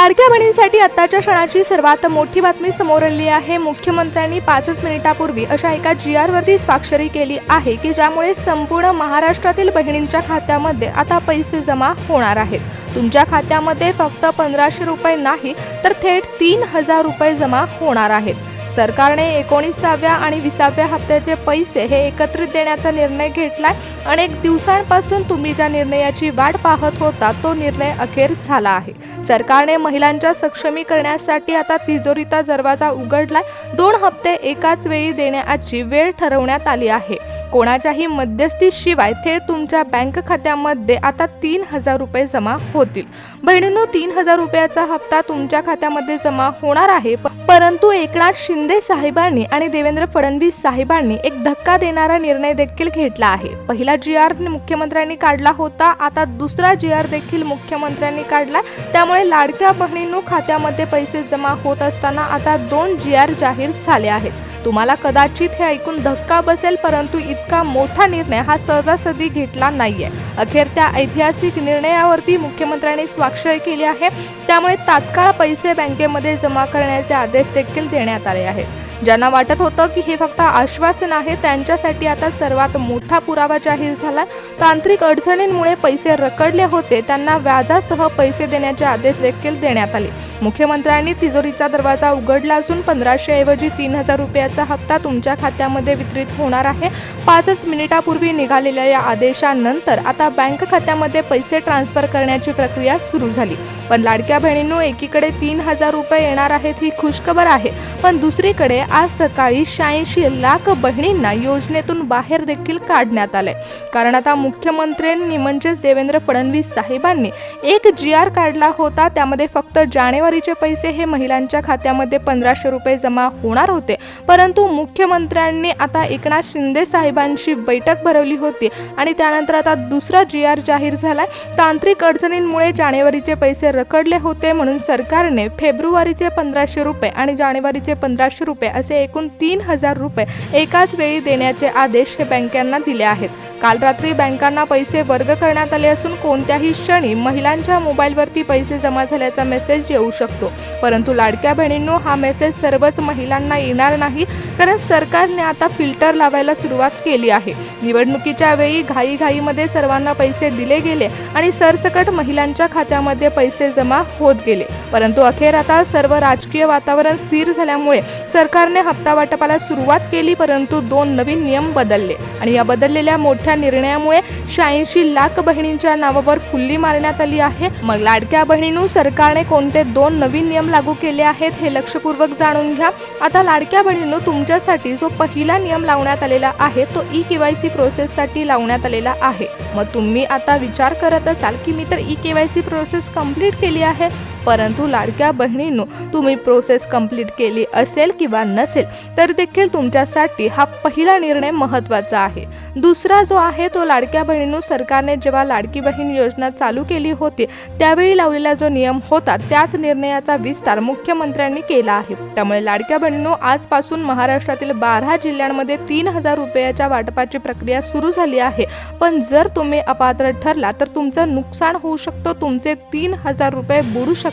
लाडक्या बहिणींसाठी आताच्या क्षणाची सर्वात मोठी बातमी समोर आली आहे। मुख्यमंत्र्यांनी 5 मिनिटापूर्वी अशा एका GR वरती स्वाक्षरी केली आहे की ज्यामुळे संपूर्ण महाराष्ट्रातील बहिणींच्या खात्यामध्ये आता पैसे जमा होणार आहेत। तुमच्या खात्यामध्ये फक्त 1500 रुपये नाही तर थेट 3000 रुपये जमा होणार आहेत। सरकारने 19व्या आणि 20व्या हप्त्याचे पैसे हे एकत्रित देण्याचा निर्णय घेतलाय। अनेक दिवसांपासून तुम्ही ज्या निर्णयाची वाट पाहत होता तो निर्णय अखेर झाला आहे। सरकारने महिलांच्या सक्षमीकरणासाठी आता तिजोरीचा दरवाजा उघडलाय। 2 हप्ते एकाच वेळी देण्याची वेळ ठरवण्यात आली आहे। कोणाच्याही मध्यस्थीशिवाय थेट तुमच्या बँक खात्यामध्ये आता 3000 रुपये जमा होतील। बहिणींनो, 3000 रुपयाचा हप्ता तुमच्या खात्यामध्ये जमा होणार आहे। परंतु एकनाथ शिंदे साहेबांनी आणि देवेंद्र फडणवीस साहेबांनी एक धक्का देणारा निर्णय देखील घेतला आहे। पहिला GR मुख्यमंत्र्यांनी काढला होता, आता दुसरा GR देखील मुख्यमंत्र्यांनी काढला। त्यामुळे लाडक्या बहिणींनो, खात्यामध्ये पैसे जमा होत असताना आता 2 GR जाहीर झाले आहेत। तुम्हाला कदाचित हे ऐकून धक्का बसेल, परंतु इतका मोठा निर्णय हा सहजासहजी घेतला नाहीये। अखेर त्या ऐतिहासिक निर्णयावरती मुख्यमंत्र्यांनी स्वाक्षरी केली आहे। त्यामुळे तात्काळ पैसे बँकेमध्ये जमा करण्याचे आदेश देखील देण्यात आले आहेत। ज्यांना वाटत होतं की हे फक्त आश्वासन आहे, त्यांच्यासाठी आता सर्वात मोठा पुरावा जाहीर झाला। तांत्रिक अडचणींमुळे पैसे रखडले होते, त्यांना व्याजासह पैसे देण्याचे आदेश देखील देण्यात आले। मुख्यमंत्र्यांनी तिजोरीचा दरवाजा उघडला असून 1500 ऐवजी 3000 रुपयाचा हप्ता तुमच्या खात्यामध्ये वितरित होणार आहे। 5 मिनिटापूर्वी निघालेल्या या आदेशानंतर आता बँक खात्यामध्ये पैसे ट्रान्सफर करण्याची प्रक्रिया सुरू झाली। पण लाडक्या बहिणींनो, एकीकडे 3000 रुपये येणार आहेत ही खुशखबर आहे, पण दुसरीकडे आज सकाळी 86 लाख बहिणींना योजनेतून बाहेर देखील काढण्यात आले। कारण आता मुख्यमंत्र्यांनी म्हणजेच देवेंद्र फडणवीस साहेबांनी एक GR काढला होता। त्यामध्ये फक्त जानेवारीचे पैसे हे महिलांच्या खात्यामध्ये 1500 रुपये जमा होणार होते। परंतु मुख्यमंत्र्यांनी आता एकनाथ शिंदे साहेबांची बैठक भरवली होती आणि त्यानंतर आता दुसरा GR जाहीर झालाय। तांत्रिक अडचणींमुळे जानेवारीचे पैसे रखडले होते, म्हणून सरकारने फेब्रुवारीचे 1500 रुपये आणि जानेवारीचे 1500 रुपये असे एकूण 3000 रुपये एकाच वेळी देण्याचे आदेश हे बँकांना दिले आहेत। काल रात्री बँकांना पैसे वर्ग करण्यात आले असून कोणत्याही क्षणी महिलांच्या मोबाईलवरती पैसे जमा झाल्याचा मेसेज येऊ शकतो। परंतु लाडक्या बहिणींनो, हा मेसेज सर्वच महिलांना येणार नाही, कारण सरकारने आता फिल्टर लावायला सुरुवात केली आहे। निवडणुकीच्या वेळी घाईघाईमध्ये सर्वांना पैसे दिले गेले आणि सरसकट महिलांच्या खात्यामध्ये पैसे जमा होत गेले। परंतु अखेर आता सर्व राजकीय वातावरण स्थिर झाल्यामुळे सरकारने हप्ता वाटपाला सुरुवात केली, परंतु 2 नवीन नियम बदलले आणि या बदललेल्या मोठ्या निर्णयामुळे 86 लाख बहिणींच्या नावावर फुल्ली मारण्यात आली आहे। मग लाडक्या बहिणींनो, सरकारने कोणते 2 नवीन नियम लागू केले आहेत हे लक्षपूर्वक जाणून घ्या। आता लाडक्या बहिणींनो, तुमच्यासाठी जो पहिला नियम लावण्यात आलेला आहे तो eKYC प्रोसेससाठी लावण्यात आलेला आहे। मग तुम्ही आता विचार करत असाल की मी तर eKYC प्रोसेस कंप्लीट केली आहे। परंतु लाडक्या बहिणींनो, तुम्ही प्रोसेस कंप्लीट केली असेल किंवा नसेल तर देखील तुमच्यासाठी हा पहिला निर्णय महत्त्वाचा आहे। दुसरा जो आहे तो लाडक्या बहिणींनो, सरकारने जेव्हा लाडकी बहीण योजना चालू केली होती त्यावेळी लावलेला जो नियम होता त्याच निर्णयाचा विस्तार मुख्यमंत्र्यांनी केला आहे। त्यामुळे लाडक्या बहिणींनो, आजपासून महाराष्ट्रातील 12 जिल्ह्यांमध्ये 3000 रुपयाच्या वाटपाची प्रक्रिया सुरू झाली आहे। पण जर तुम्ही अपात्र ठरला तर तुमचं नुकसान होऊ शकतो, तुमचे 3000 रुपये बुडू शकतात।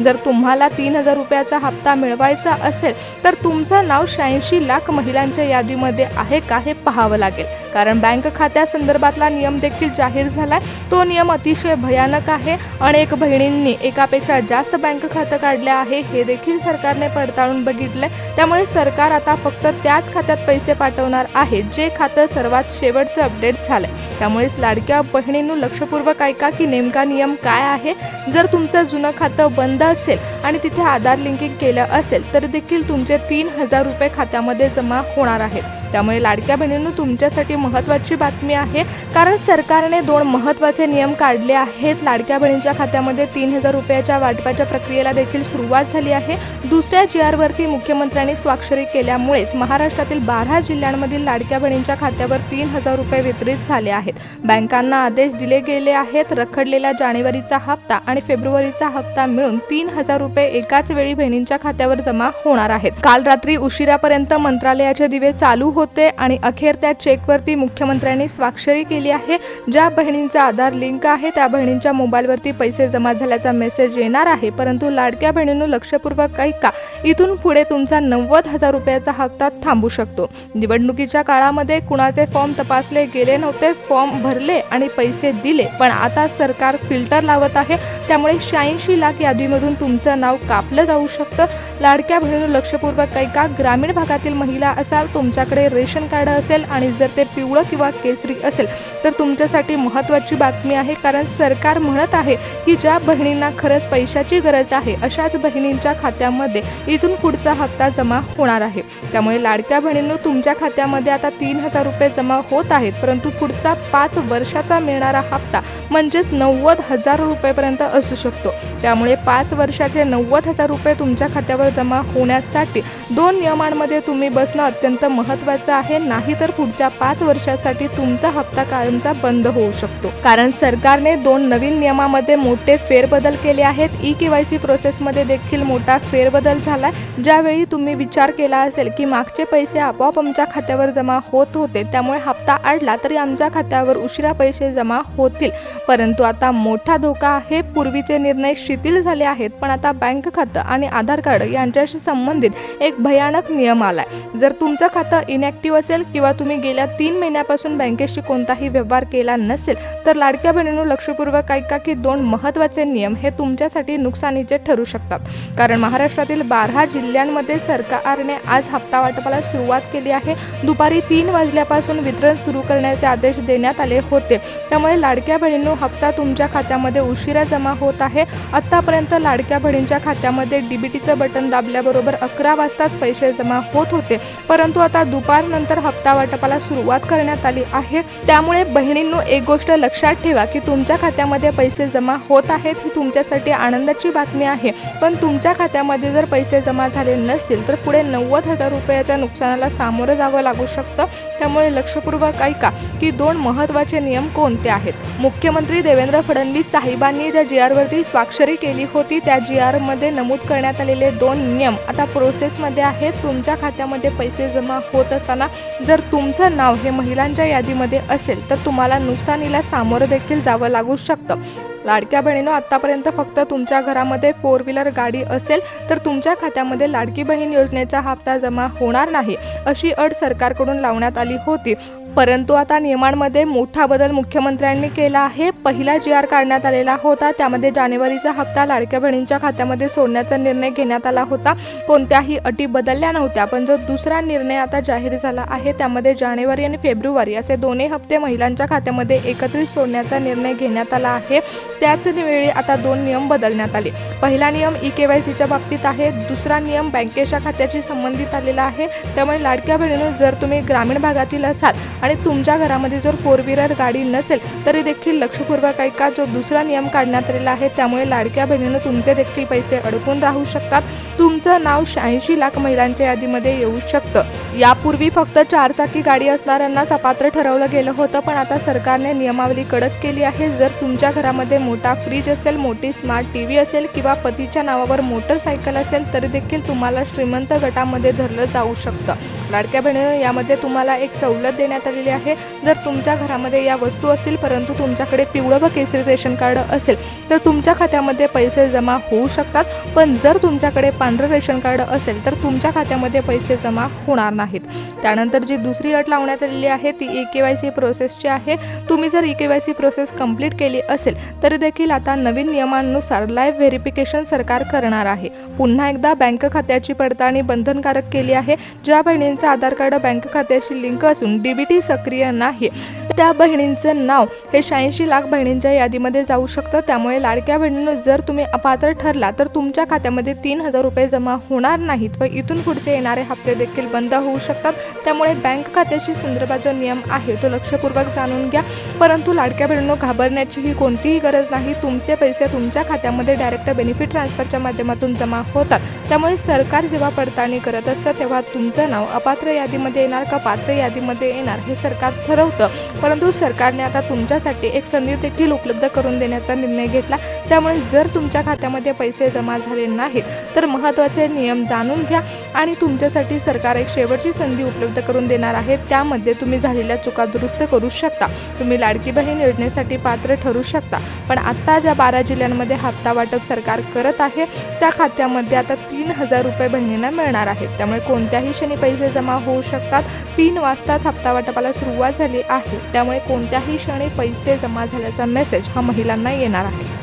जर तुम्हाला 3000 रुपयाचा हप्ता मिळवायचा असेल तर तुमचं नाव 86 लाख महिलांच्या यादीमध्ये आहे का हे पाहावं लागेल, कारण बँक खात्या संदर्भातला नियम देखील जाहीर झालाय। तो नियम अतिशय भयानक आहे। अनेक बहिणींनी एकापेक्षा जास्त बँक खातं काढले आहे हे देखील सरकारने पडताळून बघितले। त्यामुळे सरकार आता फक्त त्याच खात्यात पैसे पाठवणार आहे जे खातं सर्वात शेवटचं अपडेट झालंय। त्यामुळे लाडक्या बहिणींनो, लक्षपूर्वक ऐका की नेमका नियम काय आहे। जर तुमचं जुनं खातं बंद असेल आणि तिथे आधार लिंकिंग केलं असेल तर देखील तुमचे 3000 रुपये खात्यामध्ये जमा होणार आहेत। त्यामुळे लाडक्या बहिणींनो, तुमच्यासाठी महत्त्वाची बातमी आहे, कारण सरकारने 2 महत्त्वाचे नियम काढले आहेत। लाडक्या बहिणींच्या खात्यामध्ये 3000 रुपयाच्या वाटपाच्या प्रक्रियेला देखील सुरुवात झाली आहे। दुसऱ्या GR वरती मुख्यमंत्र्यांनी स्वाक्षरी केल्यामुळेच महाराष्ट्रातील 12 जिल्ह्यांमधील लाडक्या बहिणींच्या खात्यावर 3000 रुपये वितरित झाले आहेत। बँकांना आदेश दिले गेले आहेत। रखडलेला जानेवारीचा हप्ता आणि फेब्रुवारीचा हप्ता मिळून 3000 रुपये एकाच वेळी बहिणींच्या खात्यावर जमा होणार आहेत। काल रात्री उशिरापर्यंत मंत्रालयाचे दिवे चालू होते होते आणि अखेर त्या चेकवरती मुख्यमंत्र्यांनी स्वाक्षरी केली आहे. ज्या बहिणींचा आधार लिंक आहे त्या बहिणींच्या मोबाईलवरती पैसे जमा झाल्याचा मेसेज येणार आहे. परंतु लाडक्या बहिणींनो लक्षपूर्वक ऐका, इथून पुढे तुमचा 90,000 रुपयाचा हप्ता थांबू शकतो. निवडणुकीच्या काळामध्ये कुणाचे फॉर्म तपासले गेले नव्हते, फॉर्म भरले आणि पैसे दिले, पण आता सरकार फिल्टर लावत आहे. त्यामुळे 86 लाख यादीमधून तुमचं नाव कापलं जाऊ शकतं. लाडक्या बहिणींनो लक्षपूर्वक ऐका, ग्रामीण भागातील महिला असाल, तुमच्याकडे रेशन कार्ड असेल आणि जर ते पिवळं किंवा केसरी असेल तर तुमच्यासाठी महत्त्वाची बातमी आहे. कारण सरकार म्हणत आहे की ज्या बहिणींना खरंच पैशाची गरज आहे अशाच बहिणींच्या खात्यामध्ये इथून पुढचा हप्ता जमा होणार आहे. त्यामुळे लाडक्या बहिणींनो तुमच्या खात्यामध्ये आता 3,000 रुपये जमा होत आहेत, परंतु पुढचा 5 वर्षाचा मिळणारा हप्ता म्हणजेच 90,000 रुपयेपर्यंत असू शकतो. त्यामुळे 5 वर्षाचे 90,000 रुपये तुमच्या खात्यावर जमा होण्यासाठी 2 नियमांमध्ये तुम्ही बसणं अत्यंत महत्त्वाचं आहे. नाहीतर पुढच्या 5 वर्षासाठी तुमचा हप्ता कायमचा बंद होऊ शकतो. कारण सरकारने 2 नवीन नियमामध्ये मोठे फेरबदल केले आहेत. ई-केवायसी प्रोसेसमध्ये देखील मोठा फेरबदल झाला. ज्यावेळी तुम्ही विचार केला असेल की मागचे पैसे आपोआप आमच्या खात्यावर जमा होत होते, त्यामुळे हप्ता अडला तरी आमच्या खात्यावर उशिरा पैसे जमा होतील, परंतु आता मोठा धोका आहे. पूर्वीचे निर्णय शिथिल झाले आहेत, पण आता बँक खातं आणि आधार कार्ड यांच्याशी संबंधित एक भयानक नियम आलाय. जर तुमचं खातं इनॅक्टिव्ह असेल किंवा तुम्ही गेल्या 3 महिन्यापासून बँकेशी कोणताही व्यवहार केला नसेल तर लाडक्या बहिणींनो लक्षपूर्वक ऐका की 2 महत्त्वाचे नियम हे तुमच्यासाठी नुकसानीचे ठरू शकतात. कारण महाराष्ट्रातील 12 जिल्ह्यांमध्ये सरकारने आज हप्ता वाटपाला सुरुवात केली आहे. दुपारी 3 वाजल्यापासून वितरण सुरू करण्याचे आदेश देण्यात आले होते. त्यामुळे लाडक्या बहिणींनो हप्ता तुमच्या खात्यामध्ये उशिरा जमा होत आहे. आतापर्यंत लाडक्या बहिणींच्या खात्यामध्ये डीबीटीचं बटन दाबल्याबरोबर 11 वाजताच पैसे जमा होत होते, परंतु आता दुपारनंतर हप्ता वाटपाला सुरुवात करण्यात आली आहे. त्यामुळे बहिणींनो एक गोष्ट लक्षात ठेवा की तुमच्या खात्यामध्ये पैसे जमा होत आहेत ही तुमच्यासाठी आनंदाची बातमी आहे. पण तुमच्या खात्यामध्ये जर पैसे जमा झाले नसतील तर पुढे 90,000 रुपयाच्या नुकसानाला सामोरं जावं लागू शकतं. त्यामुळे लक्षपूर्वक ऐका की 2 महत्त्वाचे नियम कोणते आहेत. मुख्यमंत्री देवेंद्र फडणवीस साहेबांनी ज्या GRवरती स्वाक्षरी केली होती त्या GRमध्ये नमूद करण्यात आलेले 2 नियम आता प्रोसेसमध्ये आहेत. तुमच्या खात्यामध्ये पैसे जमा होत असताना जर तुमचं नाव हे महिलांच्या यादीमध्ये असेल तर तुम्हाला नुकसानीला सामोरं देखील जावं लागू शकतं. लाडक्या बहिणींनो आतापर्यंत फक्त तुमच्या घरामध्ये 4 व्हीलर गाडी असेल तर तुमच्या खात्यामध्ये लाडकी बहीण योजनेचा हप्ता जमा होणार नाही अशी अट सरकारकडून लावण्यात आली होती. परंतु आता नियमांमध्ये मोठा बदल मुख्यमंत्र्यांनी केला आहे. पहिला GR काढण्यात आलेला होता, त्यामध्ये जानेवारीचा हप्ता लाडक्या बहिणींच्या खात्यामध्ये सोडण्याचा निर्णय घेण्यात आला होता. कोणत्याही अटी बदलल्या नव्हत्या. पण जो दुसरा निर्णय आता जाहीर झाला आहे त्यामध्ये जानेवारी आणि फेब्रुवारी असे दोन्ही हप्ते महिलांच्या खात्यामध्ये एकत्रित सोडण्याचा निर्णय घेण्यात आला आहे. त्याच वेळी आता 2 नियम बदलण्यात आले. पहिला नियम ई-केवायसीच्या बाबतीत आहे, दुसरा नियम बँकेच्या खात्याशी संबंधित आलेला आहे. त्यामुळे लाडक्या बहिणींनो जर तुम्ही ग्रामीण भागातील असाल आणि तुमच्या घरामध्ये जर 4 व्हीलर गाडी नसेल तरी देखील लक्षपूर्वक ऐका, जो दुसरा नियम काढण्यात आलेला आहे त्यामुळे लाडक्या बहिणींनो तुमचे देखील पैसे अडकून राहू शकतात. तुमचं नाव 86 लाख महिलांच्या यादीमध्ये येऊ शकतं. यापूर्वी फक्त 4 चाकी गाडी असणाऱ्यांनाच अपात्र ठरवलं गेलं होतं, पण आता सरकारने नियमावली कडक केली आहे. जर तुमच्या घरामध्ये मोठा फ्रीज असेल, मोठी स्मार्ट TV असेल किंवा पतीच्या नावावर मोटरसायकल असेल तरी देखील तुम्हाला श्रीमंत गटामध्ये धरलं जाऊ शकतं. लाडक्या बहिणींनो यामध्ये तुम्हाला एक सवलत देण्यात आलेली आहे. जर तुमच्या घरामध्ये या वस्तू असतील परंतु तुमच्याकडे पिवळं व केसरी रेशन कार्ड असेल तर तुमच्या खात्यामध्ये पैसे जमा होऊ शकतात. पण जर तुमच्याकडे पांढरं रेशन कार्ड असेल तर तुमच्या खात्यामध्ये पैसे जमा होणार नाहीत. त्यानंतर जी दुसरी अट लावण्यात आलेली आहे ती ई-केवायसी प्रोसेसची आहे. तुम्ही जर ई-केवायसी प्रोसेस कंप्लीट केली असेल तरी देखील आता नवीन नियमांनुसार लाईव्ह व्हेरिफिकेशन सरकार करणार आहे. पुन्हा एकदा बँक खात्याची पडताळणी बंधनकारक केली आहे. ज्या बहिणींचं आधार कार्ड बँक खात्याशी लिंक असून डीबीटी सक्रिय नाही त्या बहिणींचं नाव हे 86 लाख बहिणींच्या यादीमध्ये जाऊ शकतं. त्यामुळे लाडक्या बहिणींनो जर तुम्ही अपात्र ठरला तर तुमच्या खात्यामध्ये 3,000 रुपये जमा होणार नाहीत व इथून पुढचे येणारे हप्ते देखील बंद होऊ शकतात. त्यामुळे बँक खात्याशी संदर्भात जो नियम आहे तो लक्षपूर्वक जाणून घ्या. परंतु लाडक्या बहिणींनो घाबरण्याची ही कोणतीही गरज नाही. तुमचे पैसे तुमच्या खात्यामध्ये डायरेक्ट बेनिफिट ट्रान्सफरच्या माध्यमातून जमा होतात. त्यामुळे सरकार जेव्हा पडताळणी करत असतं तेव्हा तुमचं नाव अपात्र यादीमध्ये येणार का पात्र यादीमध्ये येणार हे सरकार ठरवतं. परंतु सरकारने आता तुमच्यासाठी एक संधी देखील उपलब्ध करून देण्याचा निर्णय घेतला. त्यामुळे जर तुमच्या खात्यामध्ये पैसे जमा झाले नाहीत तर महत्त्वाचे नियम जाणून घ्या आणि तुमच्यासाठी सरकार एक शेवटची करण्याची संधी उपलब्ध करून देणार आहे. त्यामध्ये तुम्ही झालेल्या चुका दुरुस्त करू शकता. तुम्ही लाडकी बहीण योजनेसाठी पात्र ठरू शकता. पण आता ज्या 12 जिल्ह्यांमध्ये हप्ता वाटप सरकार करत आहे त्या खात्यामध्ये आता 3,000 रुपये बहिणींना मिळणार आहेत. त्यामुळे कोणत्याही क्षणी पैसे जमा होऊ शकतात. 3 वाजताच हप्ता वाटपाला सुरुवात झाली आहे. त्यामुळे कोणत्याही क्षणी पैसे जमा झाल्याचा मेसेज हा महिलांना येणार आहे.